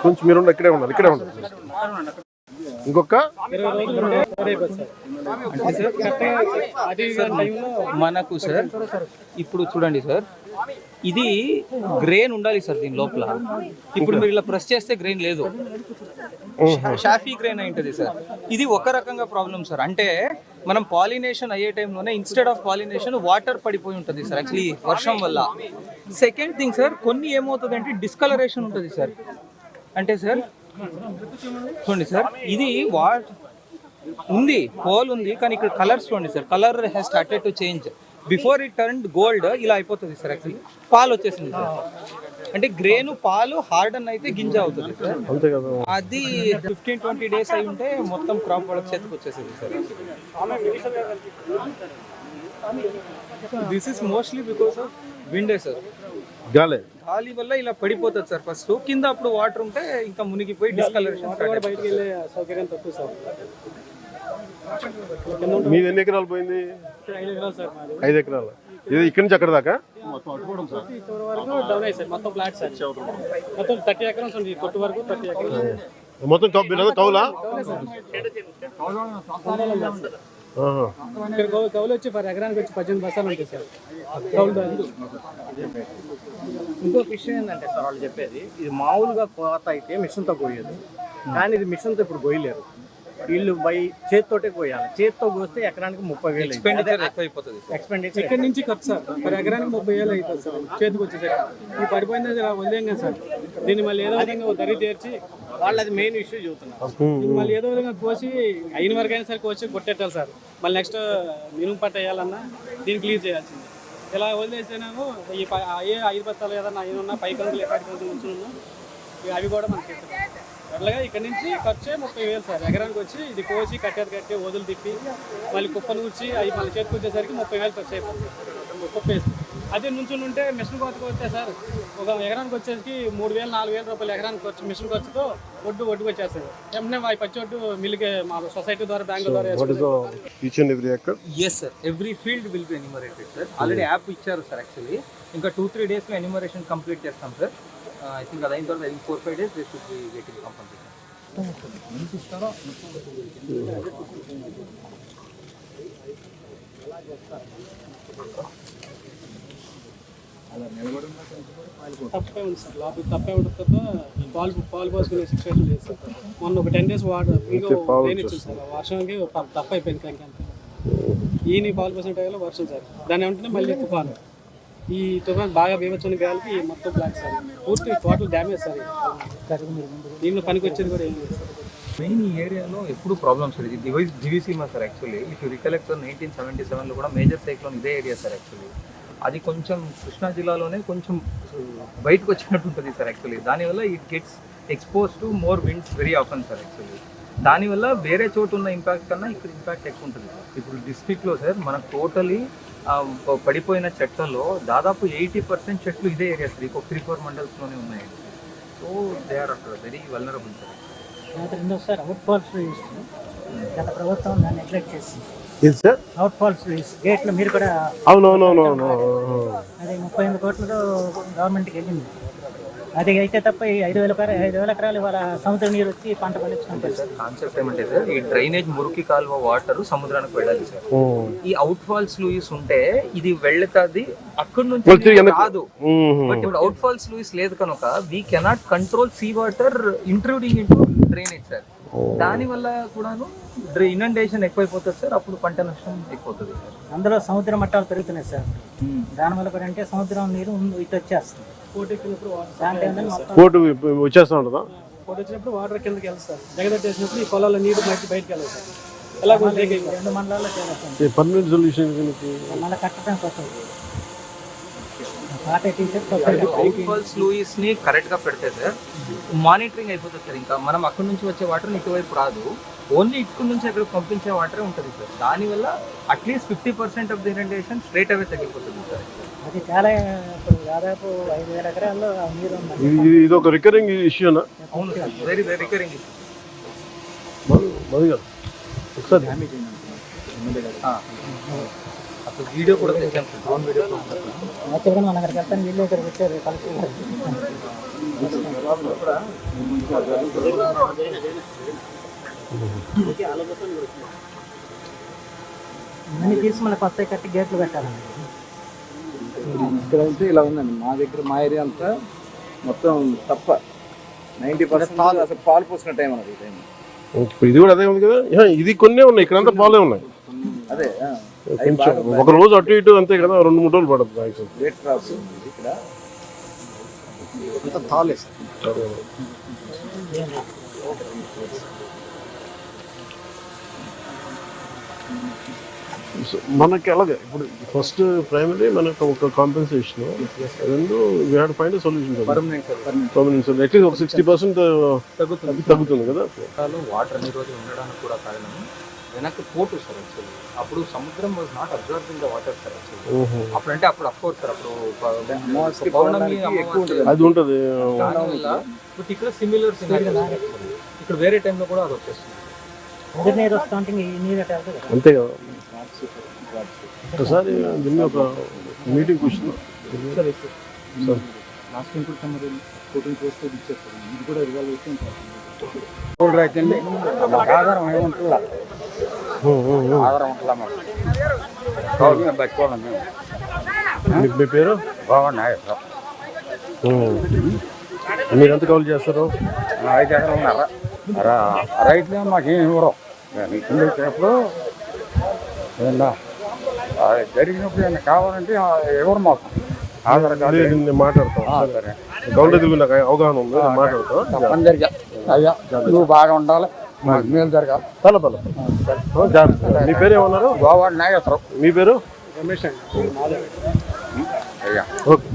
కొంచెం మీరు ఇక్కడే ఉన్నారు, ఇక్కడే ఉన్నారు. ఇంకొక మనకు సార్ ఇప్పుడు చూడండి సార్, ఇది గ్రెయిన్ ఉండాలి సార్ దీని లోపల. ఇప్పుడు మీరు ఇలా ప్రెస్ చేస్తే గ్రెయిన్ లేదు, షాఫీ గ్రెయిన్ అయి ఉంటుంది సార్. ఇది ఒక రకంగా ప్రాబ్లం సార్. అంటే మనం పాలినేషన్ అయ్యే టైంలోనే ఇన్స్టెడ్ ఆఫ్ పాలినేషన్ వాటర్ పడిపోయి ఉంటుంది సార్ యాక్చువల్లీ వర్షం వల్ల. సెకండ్ థింగ్ సార్, కొన్ని ఏమవుతుంది అంటే డిస్కలరేషన్ ఉంటుంది సార్. అంటే సార్ చూడండి సార్, ఇది ఉంది హోల్ ఉంది, కానీ ఇక్కడ కలర్స్ చూడండి sir, colour has started to change. Before it turn gold ఇలా అయిపోతుంది సార్ యాక్చువల్లీ. పాలు వచ్చేసింది సార్. అంటే గ్రెయిన్ పాలు హార్డన్ అయితే గింజ అవుతుంది సార్. అది 15-20 days అయి ఉంటే మొత్తం క్రాప్ వాళ్ళకి చేతికి వచ్చేసింది sir. This is mostly because of wind sir. గాలి వల్ల ఇలా పడిపోతుంది సార్. ఫస్ట్ కింద అప్పుడు వాటర్ ఉంటే ఇంకా మునిగిపోయి డిస్కలరేషన్ బయటకు వెళ్ళే సౌకర్యం తక్కువ సార్. మీది ఎన్ని ఎకరాలు పోయింది? 5 ఎకరాలు సార్. 5 ఎకరాలు. ఇది ఇక్కడి నుంచి అక్కడ దాకా మొత్తం 30 ఎకరాలు ఉంది. కొట్టు వరకు 30 ఎకరాలు మొత్తం కౌలా. కౌలు వచ్చి ఎకరానికి వచ్చి 18 బస్తాలు ఉంటాయి సార్. కౌలు. ఇంకొక విషయం ఏంటంటే సార్, వాళ్ళు చెప్పేది ఇది మామూలుగా కోత అయితే మిషన్తో కోయదు, కానీ ఇది మిషన్తో ఇప్పుడు కోయలేరు. వీళ్ళు చేతితోటే కోయాలి. చేతితో కోస్తే ఎకరానికి 30,000 ఎక్స్పెండిచర్. ఇక్కడ నుంచి ఖర్చు సార్ ఎకరానికి 30,000 అవుతుంది సార్ చేతికి వచ్చేసరికి. ఈ పడిపోయింది వదిలేం కదా సార్. దీన్ని మళ్ళీ ఏదో విధంగా దరి తీర్చి వాళ్ళు అది మెయిన్ ఇష్యూ చెబుతున్నారు. మళ్ళీ ఏదో విధంగా కోసి అయిన వరకు అయినా సరే కోసి కొట్టేట్టాలి సార్. మళ్ళీ నెక్స్ట్ మినుము పంట వేయాలన్నా దీన్ని క్లీన్ చేయాల్సింది. ఇలా వదిలేసేనేమో ఈ 5 బత్తాలు ఏదన్నా అయినా పైకందులు ఎక్కడికి ఉంచున్నా అవి కూడా మనకి అట్లాగా ఇక్కడ నుంచి ఖర్చే 30,000 సార్. ఎకరానికి వచ్చి ఇది కోసి కట్టి వదులు తిప్పి మళ్ళీ కుప్పను కూర్చి అవి మళ్ళీ చేతికి వచ్చేసరికి 30,000 ఖర్చు అయిపోతుంది కుప్పేసి. అదే నుంచి ఉంటే మిషన్ కోతకు వస్తే సార్ ఒక ఎకరానికి వచ్చేసరికి 3,000-4,000 రూపాయలు ఎకరానికి వచ్చి మిషన్ ఖర్చుతో ఒడ్డుకు వచ్చేస్తుంది. ఏమంటే అవి పచ్చి ఒడ్డు మిల్లుకి మా సొసైటీ ద్వారా బ్యాంకు ద్వారా. Yes sir, every field will be enumerated sir. Already app ఇచ్చారు సార్ యాక్చువల్లీ. ఇంకా 2-3 daysలో ఎన్యూమరేషన్ కంప్లీట్ చేస్తాం sir. I think that in 4-5 days they should be getting compensation. తప్పే ఉంది సార్. లోపల తప్పే ఉంటుంది. పాలు పోసుకునే సిచ్యువేషన్ లేదు సార్. మొన్న ఒక 10 days వాటర్ ఇచ్చింది సార్. వర్షంకి తప్ప అయిపోయింది. ఇంకంతే ఈయన పాలు పోసిన టైంలో వర్షం సార్. దాని ఏమంటే మళ్ళీ తుఫాను. ఈ తుఫాన్ బాగా బీభత్సమైన గాలికి మొత్తం బ్లాక్ సార్. పూర్తి టోటల్ డ్యామేజ్ సార్. దీనిలో పనికి వచ్చేది కూడా ఏం లేదు సార్. మెయిన్ ఈ ఏరియాలో ఎప్పుడు ప్రాబ్లమ్ సార్. ఇది Diviseema sir actually. If you recollect 1977లో కూడా మేజర్ సైక్లోన్ ఇదే ఏరియా సార్ యాక్చువల్లీ. అది కొంచెం కృష్ణా జిల్లాలోనే కొంచెం బయటకు వచ్చినట్టు ఉంటుంది సార్ యాక్చువల్లీ. దానివల్ల it gets expose to more winds very often sir actually. దానివల్ల వేరే చోటు ఉన్న ఇంపాక్ట్ కన్నా ఇక్కడ ఇంపాక్ట్ ఎక్కువ ఉంటుంది సార్. ఇప్పుడు డిస్ట్రిక్ట్లో సార్ మనకు టోటలీ పడిపోయిన చెట్లలో దాదాపు 80% చెట్లు ఇదే ఏరియా సార్. ఇంకొక 3-4 మండల్స్లోనే ఉన్నాయండి. So they are very vulnerable sir. Sir outfalls గత ప్రభుత్వం దాన్ని నెగ్లెక్ట్ చేసింది. అవుట్ ఫాల్స్ గేట్లు మీరు కూడా అవునవునవునవును అది 38 కోట్లతో గవర్నమెంట్కి వెళ్ళింది. అది అయితే తప్ప 5,000 ఎకరాలు వాళ్ళ సముద్ర నీరు వచ్చి పంట పండించుకుంటారు సార్. కాన్సెప్ట్ ఏమంటే సార్, ఈ డ్రైనేజ్ మురికి కాలువ వాటర్ సముద్రానికి వెళ్ళాలి సార్. ఈ అవుట్ ఫాల్స్ లూయిస్ ఉంటే ఇది వెళ్తాది అక్కడి నుంచి కాదు. బట్ ఇప్పుడు అవుట్ ఫాల్స్ లూయిస్ లేదు కనుక we cannot control sea water intruding into drainage sir. దాని వల్ల కూడాను ఇనండేషన్ ఎక్కువైపోతుంది సార్. అప్పుడు పంట నష్టం ఎక్కువవుతుంది సార్. అందులో సముద్ర మట్టాలు పెరుగుతున్నాయి సార్. దానివల్ల కూడా అంటే సముద్రం నీరు ఇటు వచ్చేస్తుంది. కోటు వచ్చేస్తా ఉంటుందా? కోటు వచ్చినప్పుడు వాటర్ కిందకి వెళ్తుంది సార్. జగదట్టేసినప్పుడు ఈ పొలాల నీరు బయటకు వెళ్ళదు సార్. ఎలా 2 మండలాల్లో చేస్తుంది. పర్మనెంట్ సొల్యూషన్ మళ్ళీ కట్టడానికి వస్తుంది. అవుట్ ఫాల్స్ లూయిస్ ని కరెక్ట్ గా పెడితే సార్ మానిటరింగ్ అయిపోతుంది సార్. ఇంకా మనం అక్కడి నుంచి వచ్చే వాటర్ ఇటువైపు రాదు. ఓన్లీ ఇటు నుంచి అక్కడ పంపించే వాటరే ఉంటుంది సార్. దానివల్ల at least 50% of the inundation straight away తగ్గిపోతుంది సార్. అది చాలా దాదాపు 5,000 ఎకరాల్లో నీరు ఉంది. ఇది ఒక రికరింగ్ ఇష్యూనా? అవును sir, very recurring issue. Madhu గారు ఒకసారి అసలు వీడియో కూడా తెచ్చాను, డ్రోన్ వీడియో. యాక్చువల్గా మన అక్కడికి వెళ్తాను, వీళ్ళు ఇక్కడికి వచ్చారు కలిసి. అన్ని తీసి మళ్ళీ కొత్త కట్టి గేట్లు పెట్టాలండి. ఇక్కడ అయితే ఇలా ఉందండి. మా దగ్గర మా ఏరియా అంతా మొత్తం తప్ప 90% అసలు పాలు పోసిన టైం అన్నది ఈ టైం. ఇది కూడా అదే ఉంది కదా. ఇది కొన్నే ఉన్నాయి, ఇక్కడంతా పాలే ఉన్నాయి. అదే కొంచెం ఒక రోజు అటు ఇటు అంతే కదా, 2-3 రోజులు పడుతుంది మ్యాక్సిమం. లేట్ క్రాప్స్ ఇక్కడ అంత తాలేసి మనకి అలాగే ఇప్పుడు ఫస్ట్ ప్రైమరీ మనకు ఒక కాంపెన్సేషన్, రెండు we had find solution. Permanent at least ఒక 60% తగ్గుతుంది కదా. వాటర్ అన్ని రోజులు ఉండడానికి కూడా కారణం వెనక్కి పోటు సార్. యాక్చువల్లీ అప్పుడు సముద్రం was not observing the water sir. Actually అప్పుడు అంటే అప్పుడు అఫ్కోర్స్ సార్ అప్పుడు పౌర్ణమి అది ఉంటుంది. బట్ ఇక్కడ సిమిలర్ ఇక్కడ వేరే టైంలో కూడా అది వచ్చేస్తుంది. నీరు వస్తూ ఉంటే ఈ నీరు అట్లా వెళ్తుంది కదా. అంతే కదా. ఒకసారి దీన్ని ఒక మీటింగ్ కూర్చున్నాం సార్. లాస్ట్ టైం కూడా మరి 14 పోస్ట్ ఇచ్చేస్తారు. ఇది కూడా రిజాల్వ్ రైతు అండి మాకు ఆధారం ఏముంటుందా, ఆధారం ఉంటుందా మాకు బతుకోవాలి మేము. మీ పేరు బాగున్నాయి మీరు ఎంత కాల్ చేస్తారు? 5 ఎకరాలు ఉన్నారా రైతులు మాకేం ఇవ్వరు. ఇప్పుడు ఏమన్నా జరిగినప్పుడు ఏమన్నా కావాలంటే ఎవరు మాకు ఆధార్ కార్డు నేను మాట్లాడతాను. గౌండె తిరిగి నాకు అవగాహన ఉంది, మాట్లాడతాను. అందరికీ అయ్యా నువ్వు బాగా ఉండాలి, మాకు మేలు జరగాలి. పల జాగ్రత్త. మీ పేరు ఏమన్నారు? గోవా నాగేశ్వరం. మీ పేరు? అయ్యా ఓకే.